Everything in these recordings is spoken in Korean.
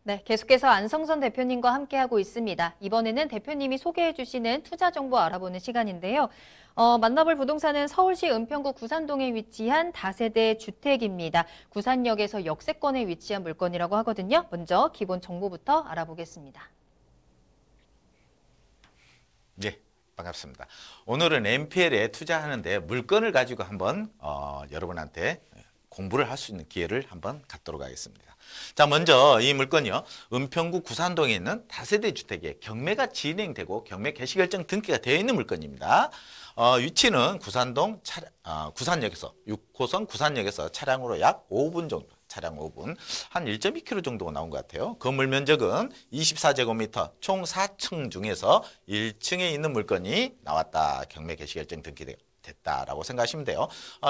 네, 계속해서 안성선 대표님과 함께하고 있습니다. 이번에는 대표님이 소개해 주시는 투자 정보 알아보는 시간인데요. 만나볼 부동산은 서울시 은평구 구산동에 위치한 다세대 주택입니다. 구산역에서 역세권에 위치한 물건이라고 하거든요. 먼저 기본 정보부터 알아보겠습니다. 네, 반갑습니다. 오늘은 NPL에 투자하는데 물건을 가지고 한번 여러분한테 공부를 할 수 있는 기회를 한번 갖도록 하겠습니다. 자, 먼저 이 물건이요. 은평구 구산동에 있는 다세대 주택에 경매가 진행되고 경매 개시결정 등기가 되어 있는 물건입니다. 위치는 구산동 구산역에서 6호선 구산역에서 차량으로 약 5분 정도, 차량 5분, 한 1.2km 정도가 나온 것 같아요. 건물 면적은 24제곱미터, 총 4층 중에서 1층에 있는 물건이 나왔다. 경매 개시결정 등기됐다라고 생각하시면 돼요.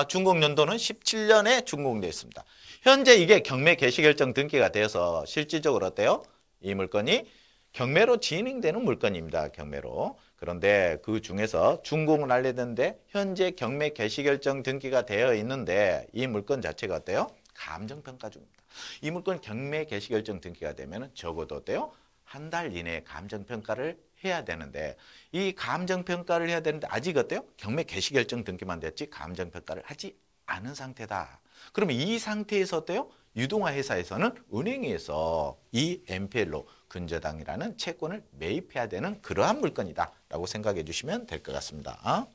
준공 연도는 17년에 준공되어 있습니다. 현재 이게 경매 개시결정 등기가 되어서 실질적으로 어때요? 이 물건이 경매로 진행되는 물건입니다. 경매로. 그런데 그 중에서 준공을 하려야 되는데 현재 경매 개시결정 등기가 되어 있는데 이 물건 자체가 어때요? 감정평가 중입니다. 이 물건 경매 개시결정 등기가 되면 적어도 어때요? 한 달 이내에 감정평가를 해야 되는데 이 감정평가를 해야 되는데 아직 어때요? 경매 개시결정 등기만 됐지 감정평가를 하지 않은 상태다. 그러면 이 상태에서 어때요? 유동화 회사에서는 은행에서 이 NPL로 근저당이라는 채권을 매입해야 되는 그러한 물건이다 라고 생각해 주시면 될 것 같습니다.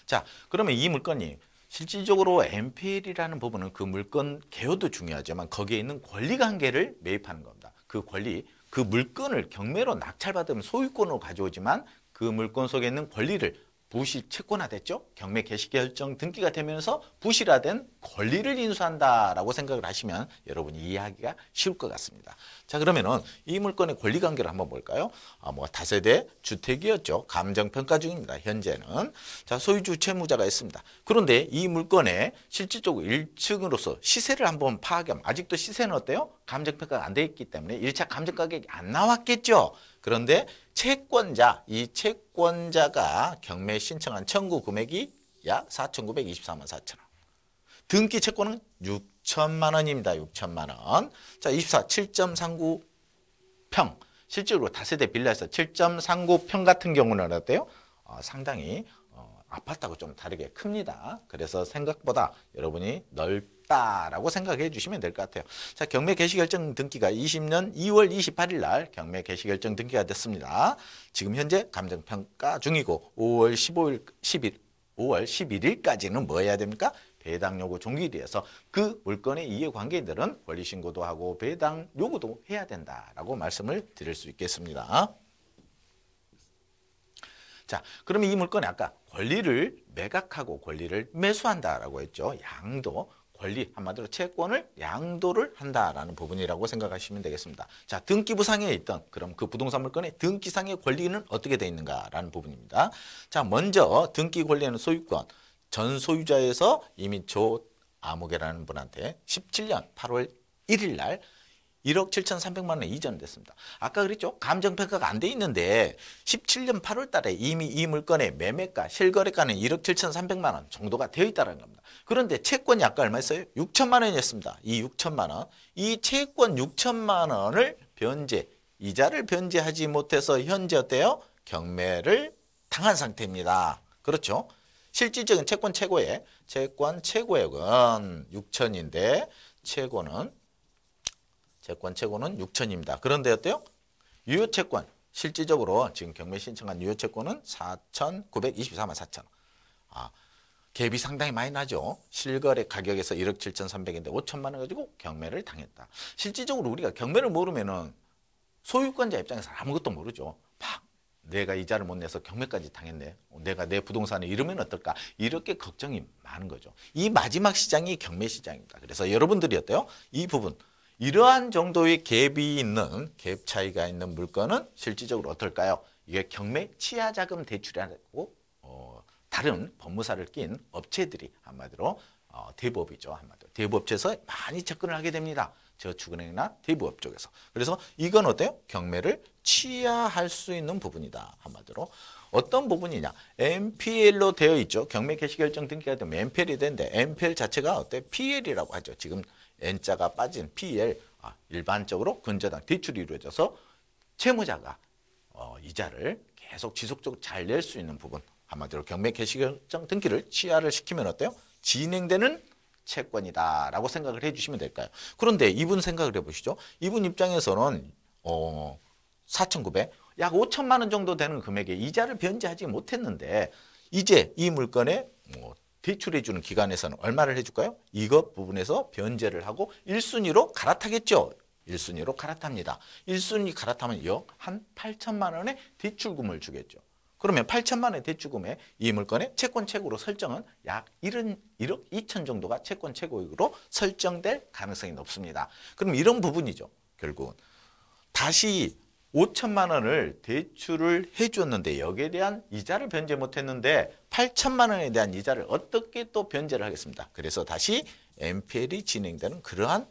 자, 그러면 이 물건이 실질적으로 NPL이라는 부분은 그 물건 개요도 중요하지만 거기에 있는 권리관계를 매입하는 겁니다. 그 권리, 그 물건을 경매로 낙찰받으면 소유권으로 가져오지만 그 물건 속에 있는 권리를 부실 채권화됐죠. 경매 개시결정 등기가 되면서 부실화된 권리를 인수한다라고 생각을 하시면 여러분이 이해하기가 쉬울 것 같습니다. 자, 그러면은 이 물건의 권리관계를 한번 볼까요? 다세대 주택이었죠. 감정평가 중입니다. 현재는. 자, 소유주 채무자가 있습니다. 그런데 이 물건의 실질적으로 1층으로서 시세를 한번 파악하면 아직도 시세는 어때요? 감정평가가 안 돼 있기 때문에 1차 감정가격이 안 나왔겠죠. 그런데 채권자, 이 채권자가 경매 신청한 청구 금액이 약 4,924만 4천 원. 등기 채권은 6천만 원입니다. 6천만 원. 자, 24, 7.39평. 실제로 다세대 빌라에서 7.39평 같은 경우는 어때요? 상당히 아파트하고 좀 다르게 큽니다. 그래서 생각보다 여러분이 넓다라고 생각해 주시면 될 것 같아요. 자, 경매 개시결정 등기가 20년 2월 28일 날 경매 개시결정 등기가 됐습니다. 지금 현재 감정평가 중이고 5월 11일까지는 뭐 해야 됩니까? 배당 요구 종결이어서 그 물건의 이해관계인들은 권리신고도 하고 배당 요구도 해야 된다라고 말씀을 드릴 수 있겠습니다. 자, 그러면 이 물건에 아까 권리를 매각하고 권리를 매수한다라고 했죠. 양도, 권리, 한마디로 채권을 양도를 한다라는 부분이라고 생각하시면 되겠습니다. 자, 등기부상에 있던 그럼 그 부동산 물건의 등기상의 권리는 어떻게 되어 있는가라는 부분입니다. 자, 먼저 등기 권리는 소유권, 전 소유자에서 이미 조 아무개라는 분한테 17년 8월 1일 날 1억 7,300만 원 이전됐습니다. 아까 그랬죠? 감정평가가 안 돼 있는데 17년 8월 달에 이미 이 물건의 매매가, 실거래가는 1억 7,300만 원 정도가 되어 있다는 겁니다. 그런데 채권이 아까 얼마였어요? 6천만 원이었습니다. 이 6천만 원. 이 채권 6천만 원을 이자를 변제하지 못해서 현재 어때요? 경매를 당한 상태입니다. 그렇죠? 실질적인 채권 최고액은 6천인데 채권 최고는 6천입니다. 그런데 어때요? 유효채권, 실질적으로 지금 경매 신청한 유효채권은 4,924만 4천 원. 갭이 상당히 많이 나죠. 실거래 가격에서 1억 7,300인데 5천만 원 가지고 경매를 당했다. 실질적으로 우리가 경매를 모르면은 소유권자 입장에서 아무것도 모르죠. 내가 이자를 못 내서 경매까지 당했네. 내가 내 부동산에 이러면 어떨까? 이렇게 걱정이 많은 거죠. 이 마지막 시장이 경매 시장입니다. 그래서 여러분들이 어때요? 이 부분. 이러한 정도의 갭이 있는, 갭 차이가 있는 물건은 실질적으로 어떨까요? 이게 경매 치하자금 대출이라고 다른 법무사를 낀 업체들이 한마디로 대부업이죠. 한마디로 대부업체에서 많이 접근을 하게 됩니다. 저축은행이나 대부업 쪽에서. 그래서 이건 어때요? 경매를 취하할 수 있는 부분이다. 한마디로. 어떤 부분이냐? NPL로 되어 있죠. 경매 개시결정 등기가 되면 NPL이 되는데 NPL 자체가 어때? PL이라고 하죠. 지금 N자가 빠진 PL. 일반적으로 근저당 대출이 이루어져서 채무자가 이자를 계속 지속적으로 잘 낼 수 있는 부분, 한마디로 경매 개시결정 등기를 취하를 시키면 어때요? 진행되는 채권이다라고 생각을 해주시면 될까요? 그런데 이분 생각을 해보시죠. 이분 입장에서는 4,900, 약 5천만 원 정도 되는 금액에 이자를 변제하지 못했는데 이제 이 물건에 대출해주는 기관에서는 얼마를 해줄까요? 이것 부분에서 변제를 하고 1순위로 갈아타겠죠. 1순위로 갈아탑니다. 1순위 갈아타면 한 8천만 원의 대출금을 주겠죠. 그러면 8천만 원의 대출금에 이 물건의 채권 최고로 설정은 약 1억 2천 정도가 채권 최고액으로 설정될 가능성이 높습니다. 그럼 이런 부분이죠. 결국은 다시 5천만 원을 대출을 해주었는데 여기에 대한 이자를 변제 못했는데 8천만 원에 대한 이자를 어떻게 또 변제를 하겠습니다. 그래서 다시 NPL이 진행되는 그러한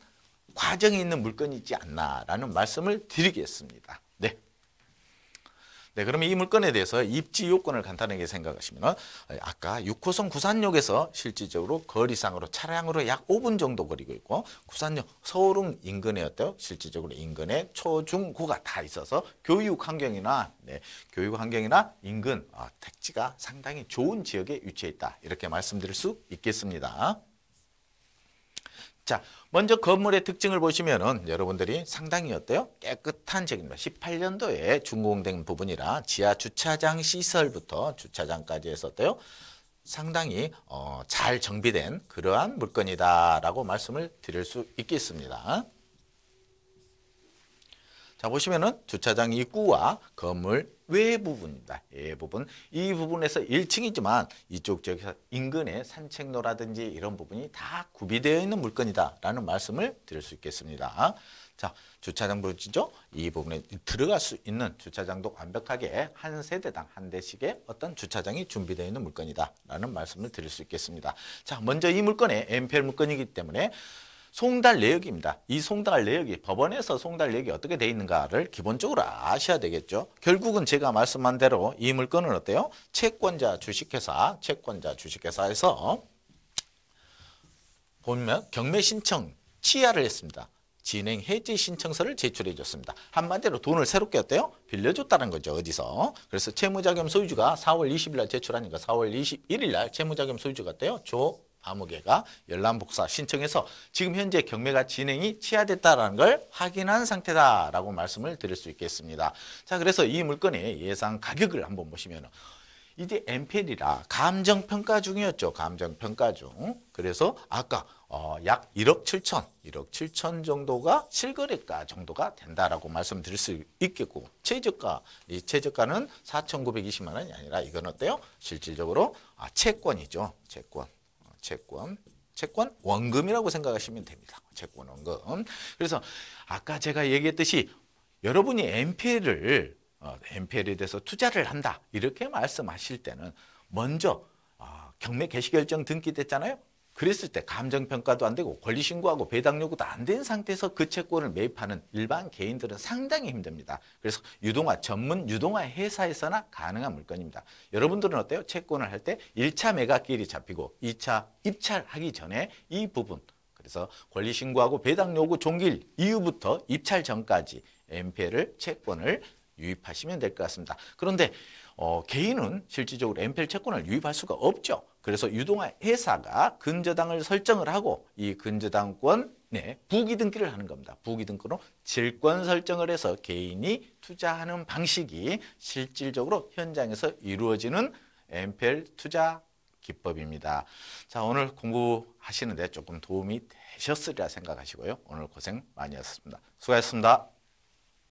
과정이 있는 물건이 있지 않나라는 말씀을 드리겠습니다. 네, 그러면 이 물건에 대해서 입지 요건을 간단하게 생각하시면 아까 6호선 구산역에서 실질적으로 거리상으로 차량으로 약 5분 정도 거리고 있고 구산역 서울은 인근에 어때요? 실질적으로 인근에 초, 중, 고가 다 있어서 교육 환경이나 인근 택지가 상당히 좋은 지역에 위치해 있다. 이렇게 말씀드릴 수 있겠습니다. 자, 먼저 건물의 특징을 보시면은 여러분들이 상당히 어때요? 깨끗한 지역입니다. 18년도에 준공된 부분이라 지하 주차장 시설부터 주차장까지 해서 어때요? 상당히 잘 정비된 그러한 물건이다라고 말씀을 드릴 수 있겠습니다. 자, 보시면은 주차장 입구와 건물 외부분입니다. 외부분. 이 부분에서 1층이지만 이쪽 지역에서 인근의 산책로라든지 이런 부분이 다 구비되어 있는 물건이다라는 말씀을 드릴 수 있겠습니다. 자, 주차장 부지죠. 이 부분에 들어갈 수 있는 주차장도 완벽하게 한 세대당 한 대씩의 어떤 주차장이 준비되어 있는 물건이다라는 말씀을 드릴 수 있겠습니다. 자, 먼저 이 물건의 NPL 물건이기 때문에 송달 내역입니다. 이 송달 내역이 법원에서 송달 내역이 어떻게 되어 있는가를 기본적으로 아셔야 되겠죠. 결국은 제가 말씀한 대로 이 물건은 어때요? 채권자 주식회사에서 보면 경매 신청 취하를 했습니다. 진행 해지 신청서를 제출해 줬습니다. 한마디로 돈을 새롭게 어때요? 빌려줬다는 거죠. 어디서? 그래서 채무자금 소유주가 4월 20일 날 제출하니까 4월 21일 날 채무자금 소유주가 어때요? 아무개가 열람복사 신청해서 지금 현재 경매가 진행이 취하됐다는 걸 확인한 상태다라고 말씀을 드릴 수 있겠습니다. 자, 그래서 이 물건의 예상 가격을 한번 보시면 이제 NPL이라 감정평가 중이었죠. 감정평가 중. 그래서 아까 약 1억 7천 정도가 실거래가 정도가 된다라고 말씀드릴 수 있겠고 최저가, 이 최저가는 4,920만 원이 아니라 이건 어때요? 실질적으로 채권이죠. 채권 원금이라고 생각하시면 됩니다. 채권 원금. 그래서 아까 제가 얘기했듯이 여러분이 NPL에 대해서 투자를 한다 이렇게 말씀하실 때는 먼저 경매 개시결정 등기됐잖아요. 그랬을 때 감정평가도 안 되고 권리신고하고 배당 요구도 안 된 상태에서 그 채권을 매입하는 일반 개인들은 상당히 힘듭니다. 그래서 전문 유동화 회사에서나 가능한 물건입니다. 여러분들은 어때요? 채권을 할 때 1차 매각기일이 잡히고 2차 입찰하기 전에 이 부분, 그래서 권리신고하고 배당 요구 종기일 이후부터 입찰 전까지 채권을 유입하시면 될 것 같습니다. 그런데 개인은 실질적으로 NPL 채권을 유입할 수가 없죠. 그래서 유동화 회사가 근저당을 설정을 하고 이 근저당권에 부기등기를 하는 겁니다. 부기등기로 질권 설정을 해서 개인이 투자하는 방식이 실질적으로 현장에서 이루어지는 NPL 투자 기법입니다. 자, 오늘 공부하시는데 조금 도움이 되셨으리라 생각하시고요. 오늘 고생 많이 하셨습니다. 수고하셨습니다.